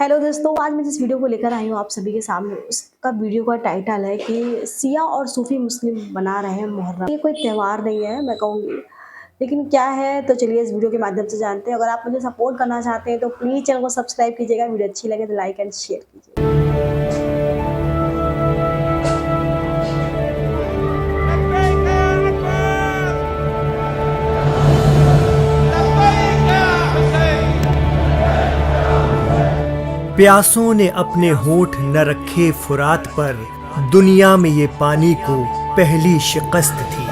Hello दोस्तों, आज मैं जिस वीडियो को लेकर आई हूँ आप सभी के सामने, उसका वीडियो का टाइटल है कि शिया और सूफी मुस्लिम मना रहे हैं मुहर्रम। ये कोई त्यौहार नहीं है मैं कहूँगी, लेकिन क्या है तो चलिए इस वीडियो के माध्यम से जानते हैं। अगर आप मुझे सपोर्ट करना चाहते हैं तो प्लीज़ चैनल को सब्सक्राइब कीजिएगा, वीडियो अच्छी लगे तो लाइक एंड शेयर कीजिए। प्यासों ने अपने होंठ न रखे फुरात पर, दुनिया में ये पानी को पहली शिकस्त थी।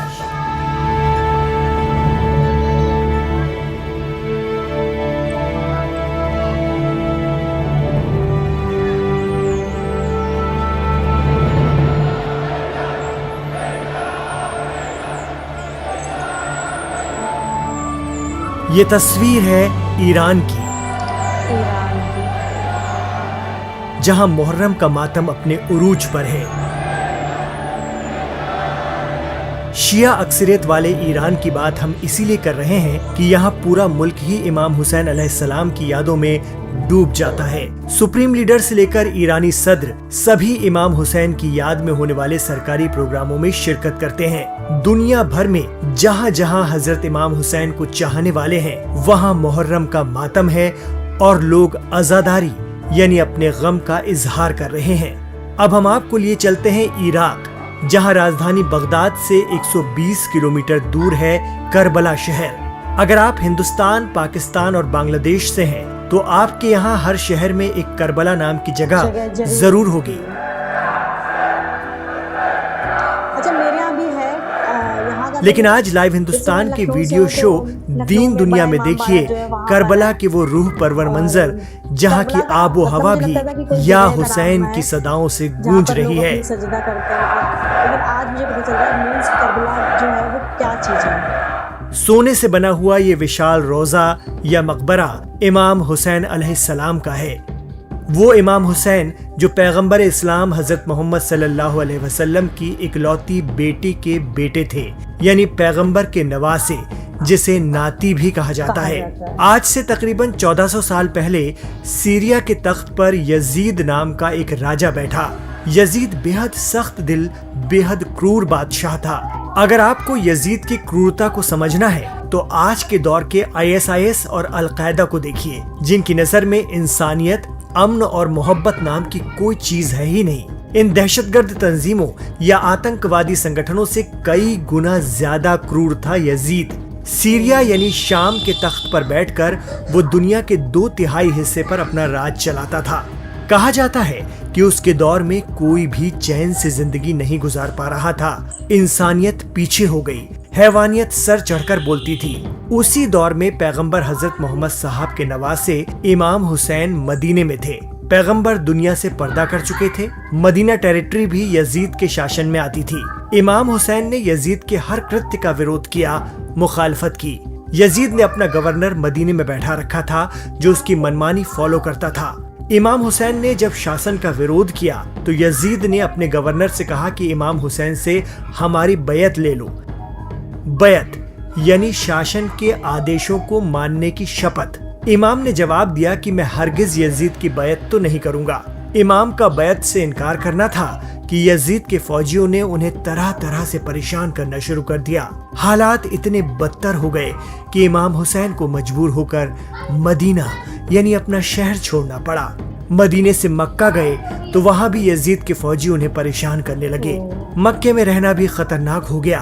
ये तस्वीर है ईरान की, जहां मुहर्रम का मातम अपने उरूज पर है। शिया अक्सरियत वाले ईरान की बात हम इसीलिए कर रहे हैं कि यहाँ पूरा मुल्क ही इमाम हुसैन अलैहिस्सलाम की यादों में डूब जाता है। सुप्रीम लीडर से लेकर ईरानी सद्र सभी इमाम हुसैन की याद में होने वाले सरकारी प्रोग्रामों में शिरकत करते हैं। दुनिया भर में जहाँ जहाँ हजरत इमाम हुसैन को चाहने वाले हैं, वहाँ मुहर्रम का मातम है और लोग अज़ादारी यानी अपने गम का इजहार कर रहे हैं। अब हम आपको लिए चलते हैं इराक, जहां राजधानी बगदाद से 120 किलोमीटर दूर है करबला शहर। अगर आप हिंदुस्तान, पाकिस्तान और बांग्लादेश से हैं, तो आपके यहाँ हर शहर में एक करबला नाम की जगह जरूर होगी। अच्छा, मेरे यहाँ भी है। लेकिन आज लाइव हिंदुस्तान के वीडियो शो दीन दुनिया में देखिए करबला के वो रूह परवर मंजर, जहाँ की आबो हवा भी या हुसैन की सदाओं से गूंज रही है। सजदा करते हैं, लेकिन आज मुझे पता चल रहा है करबला जो है वो क्या चीज है। सोने से बना हुआ ये विशाल रोजा या मकबरा इमाम हुसैन अलैहिस्सलाम का है। वो इमाम हुसैन जो पैगंबर इस्लाम हजरत मोहम्मद सल्लल्लाहु अलैहि वसल्लम की इकलौती बेटी के बेटे थे, यानी पैगंबर के नवासे, जिसे नाती भी कहा जाता है। आज से तकरीबन 1400 साल पहले सीरिया के तख्त पर यजीद नाम का एक राजा बैठा। यजीद बेहद सख्त दिल, बेहद क्रूर बादशाह था। अगर आपको यजीद की क्रूरता को समझना है तो आज के दौर के ISIS और अल-कायदा को देखिए, जिनकी नजर में इंसानियत, अमन और मोहब्बत नाम की कोई चीज है ही नहीं। इन दहशतगर्द तंजीमों या आतंकवादी संगठनों से कई गुना ज्यादा क्रूर था यजीद। सीरिया यानी शाम के तख्त पर बैठकर वो दुनिया के 2/3 हिस्से पर अपना राज चलाता था। कहा जाता है कि उसके दौर में कोई भी चैन से जिंदगी नहीं गुजार पा रहा था। इंसानियत पीछे हो गई, हैवानियत सर चढ़कर बोलती थी। उसी दौर में पैगंबर हजरत मोहम्मद साहब के नवासे इमाम हुसैन मदीने में थे। पैगंबर दुनिया से पर्दा कर चुके थे। मदीना टेरिटरी भी यजीद के शासन में आती थी। इमाम हुसैन ने यजीद के हर कृत्य का विरोध किया, मुखालफत की। यजीद ने अपना गवर्नर मदीने में बैठा रखा था, जो उसकी मनमानी फॉलो करता था। इमाम हुसैन ने जब शासन का विरोध किया तो यजीद ने अपने गवर्नर से कहा कि इमाम हुसैन से हमारी बैत ले लो। बैत यानी शासन के आदेशों को मानने की शपथ। इमाम ने जवाब दिया कि मैं हरगिज यजीद की बैत तो नहीं करूंगा। इमाम का बैत से इनकार करना था कि यजीद के फौजियों ने उन्हें तरह तरह से परेशान करना शुरू कर दिया। हालात इतने बदतर हो गए कि इमाम हुसैन को मजबूर होकर मदीना यानी अपना शहर छोड़ना पड़ा। मदीने से मक्का गए तो वहाँ भी यजीद के फौजी उन्हें परेशान करने लगे। मक्के में रहना भी खतरनाक हो गया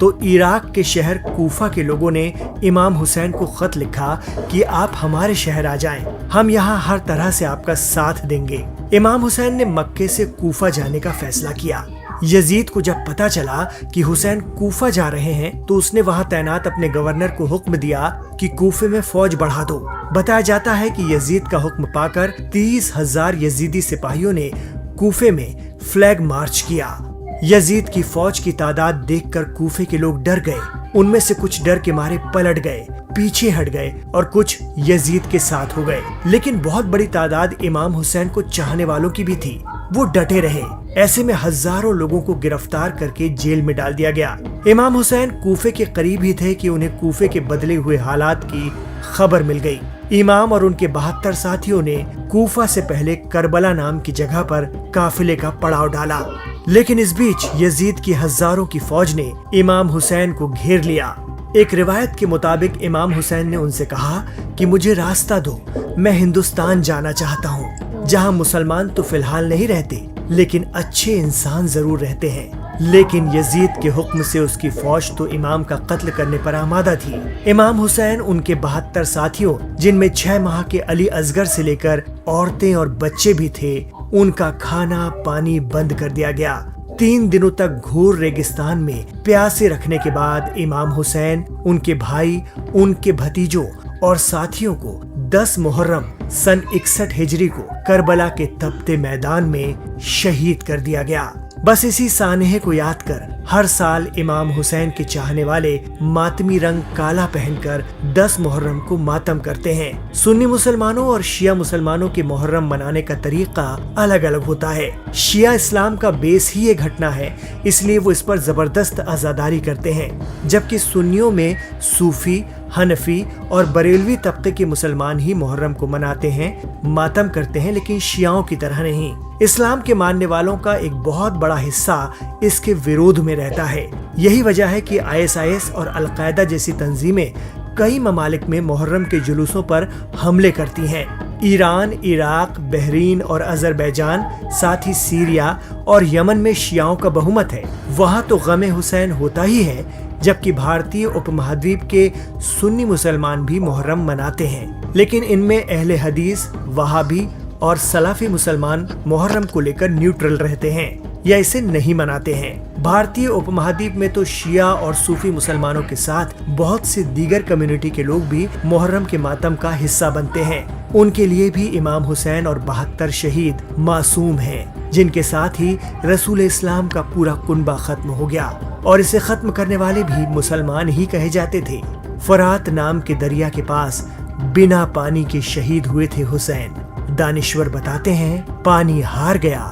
तो इराक के शहर कूफा के लोगों ने इमाम हुसैन को खत लिखा कि आप हमारे शहर आ जाएं, हम यहाँ हर तरह से आपका साथ देंगे। इमाम हुसैन ने मक्के से कूफा जाने का फैसला किया। यजीद को जब पता चला कि हुसैन कूफा जा रहे हैं तो उसने वहां तैनात अपने गवर्नर को हुक्म दिया कि कूफे में फौज बढ़ा दो। बताया जाता है कि यजीद का हुक्म पाकर 30,000 यजीदी सिपाहियों ने कूफे में फ्लैग मार्च किया। यजीद की फौज की तादाद देखकर कूफे के लोग डर गए। उनमें से कुछ डर के मारे पलट गए, पीछे हट गए और कुछ यजीद के साथ हो गए। लेकिन बहुत बड़ी तादाद इमाम हुसैन को चाहने वालों की भी थी। वो डटे रहे। ऐसे में हजारों लोगों को गिरफ्तार करके जेल में डाल दिया गया। इमाम हुसैन कूफे के करीब ही थे कि उन्हें कूफे के बदले हुए हालात की खबर मिल गई। इमाम और उनके 72 साथियों ने कूफा से पहले करबला नाम की जगह पर काफिले का पड़ाव डाला, लेकिन इस बीच यजीद की हजारों की फौज ने इमाम हुसैन को घेर लिया। एक रिवायत के मुताबिक इमाम हुसैन ने उनसे कहा कि मुझे रास्ता दो, मैं हिंदुस्तान जाना चाहता हूँ, जहाँ मुसलमान तो फिलहाल नहीं रहते लेकिन अच्छे इंसान जरूर रहते हैं। लेकिन यजीद के हुक्म से उसकी फौज तो इमाम का कत्ल करने पर आमादा थी। इमाम हुसैन उनके 72 साथियों, जिनमें 6 माह के अली असगर से लेकर औरतें और बच्चे भी थे, उनका खाना पानी बंद कर दिया गया। 3 दिनों तक घोर रेगिस्तान में प्यासे रखने के बाद इमाम हुसैन, उनके भाई, उनके भतीजों और साथियों को 10 मुहर्रम सन 61 हिजरी को करबला के तपते मैदान में शहीद कर दिया गया। बस इसी सानहे को याद कर हर साल इमाम हुसैन के चाहने वाले मातमी रंग काला पहनकर 10 मुहर्रम को मातम करते हैं। सुन्नी मुसलमानों और शिया मुसलमानों के मुहर्रम मनाने का तरीका अलग अलग होता है। शिया इस्लाम का बेस ही ये घटना है, इसलिए वो इस पर जबरदस्त आजादारी करते हैं, जबकि सुन्नियों में सूफी, हनफी और बरेलवी तबके के मुसलमान ही मुहर्रम को मनाते हैं, मातम करते हैं, लेकिन शियाओं की तरह नहीं। इस्लाम के मानने वालों का एक बहुत बड़ा हिस्सा इसके विरोध में रहता है। यही वजह है कि ISIS और अलकायदा जैसी तंजीमें कई ममालिक में मुहर्रम के जुलूसों पर हमले करती हैं। ईरान, इराक, बहरीन और अजरबैजान, साथ ही सीरिया और यमन में शियाओं का बहुमत है। वहाँ तो गमे हुसैन होता ही है, जबकि भारतीय उपमहाद्वीप के सुन्नी मुसलमान भी मुहर्रम मनाते हैं, लेकिन इनमें अहले हदीस, वहाबी और सलाफी मुसलमान मुहर्रम को लेकर न्यूट्रल रहते हैं या इसे नहीं मनाते हैं। भारतीय उपमहाद्वीप में तो शिया और सूफी मुसलमानों के साथ बहुत से दीगर कम्युनिटी के लोग भी मुहर्रम के मातम का हिस्सा बनते हैं। उनके लिए भी इमाम हुसैन और 72 शहीद मासूम हैं, जिनके साथ ही रसूल इस्लाम का पूरा कुनबा खत्म हो गया और इसे खत्म करने वाले भी मुसलमान ही कहे जाते थे। फरात नाम के दरिया के पास बिना पानी के शहीद हुए थे हुसैन। दानिश्वर बताते हैं, पानी हार गया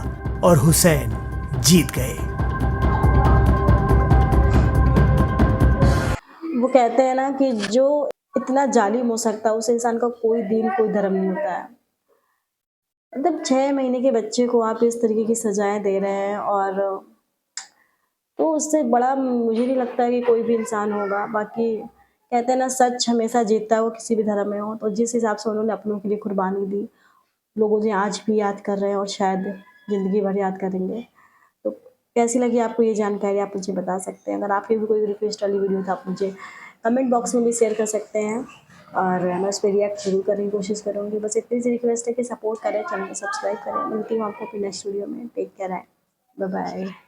और हुसैन जीत गए। वो कहते हैं ना कि जो इतना जालिम हो सकता है, उस इंसान का कोई दीन, कोई धर्म नहीं होता है। मतलब 6 महीने के बच्चे को आप इस तरीके की सजाएं दे रहे हैं, और तो उससे बड़ा मुझे नहीं लगता है कि कोई भी इंसान होगा। बाकी कहते हैं ना, सच हमेशा जीतता है, वो किसी भी धर्म में हो। तो जिस हिसाब से उन्होंने अपनों के लिए कुर्बानी दी, लोग उन्हें आज भी याद कर रहे हैं और शायद ज़िंदगी भर याद करेंगे। तो कैसी लगी आपको ये जानकारी, आप मुझे बता सकते हैं। अगर आपकी भी कोई रिक्वेस्ट वाली वीडियो तो आप मुझे कमेंट बॉक्स में भी शेयर कर सकते हैं, और मैं उस पर रिएक्ट जरूर करने की कोशिश करूँगी। बस इतनी सी रिक्वेस्ट है कि सपोर्ट करें, चैनल को सब्सक्राइब करें। मिलती हूँ आपको अपनी नेक्स्ट वीडियो में। टेक केयर है, बाय बाय।